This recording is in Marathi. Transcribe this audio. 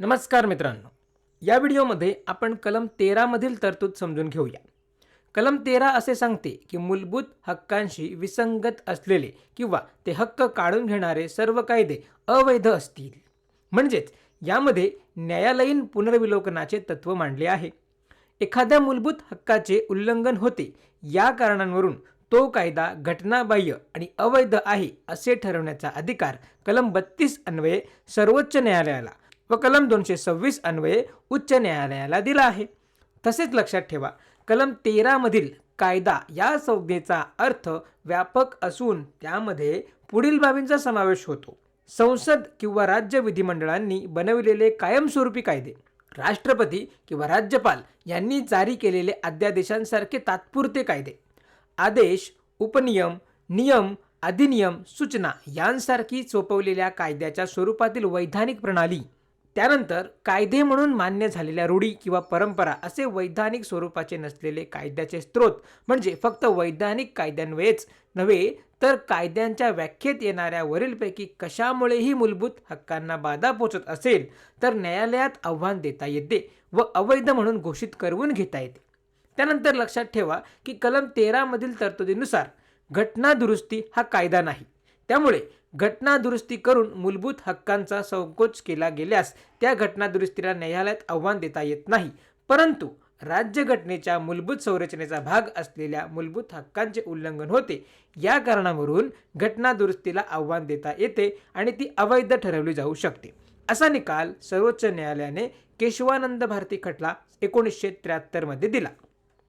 नमस्कार मित्रांनो, या व्हिडिओमध्ये आपण कलम 13 मधील तरतूद समजून घेऊया. कलम 13 असे सांगते की मूलभूत हक्कांशी विसंगत असलेले किंवा ते हक्क काढून घेणारे सर्व कायदे अवैध असतील. म्हणजेच यामध्ये न्यायालयीन पुनर्विलोकनाचे तत्व मांडले आहे. एखाद्या मूलभूत हक्काचे उल्लंघन होते या कारणांवरून तो कायदा घटनाबाह्य आणि अवैध आहे असे ठरवण्याचा अधिकार कलम 32 अन्वये सर्वोच्च न्यायालयाला व कलम 226 अन्वये उच्च न्यायालयाला दिला आहे. तसेच लक्षात ठेवा, कलम 13 मधील कायदा या संज्ञेचा अर्थ व्यापक असून त्यामध्ये पुढील बाबींचा समावेश होतो. संसद किंवा राज्य विधिमंडळांनी बनविलेले कायमस्वरूपी कायदे, राष्ट्रपती किंवा राज्यपाल यांनी जारी केलेले अध्यादेशांसारखे तात्पुरते कायदे, आदेश, उपनियम, नियम, अधिनियम, सूचना यांसारखी सोपवलेल्या कायद्याच्या स्वरूपातील वैधानिक प्रणाली, त्यानंतर कायदे म्हणून मान्य झालेल्या रूढी किंवा परंपरा असे वैधानिक स्वरूपाचे नसलेले कायद्याचे स्रोत म्हणजे फक्त वैधानिक कायद्यान्वयेच नव्हे तर कायद्यांच्या व्याख्येत येणाऱ्या वरीलपैकी कशामुळेही मूलभूत हक्कांना बाधा पोचत असेल तर न्यायालयात आव्हान देता येते व अवैध म्हणून घोषित करून घेता येते. त्यानंतर लक्षात ठेवा की कलम 13 मधील तरतुदीनुसार घटना दुरुस्ती हा कायदा नाही. त्यामुळे घटना दुरुस्ती करून मूलभूत हक्कांचा संकोच केला गेल्यास त्या घटना दुरुस्तीला न्यायालयात आव्हान देता येत नाही. परंतु राज्यघटनेच्या मूलभूत संरचनेचा भाग असलेल्या मूलभूत हक्कांचे उल्लंघन होते या कारणावरून घटना दुरुस्तीला आव्हान देता येते आणि ती अवैध ठरवली जाऊ शकते. असा निकाल सर्वोच्च न्यायालयाने केशवानंद भारती खटला 1973 मध्ये दिला.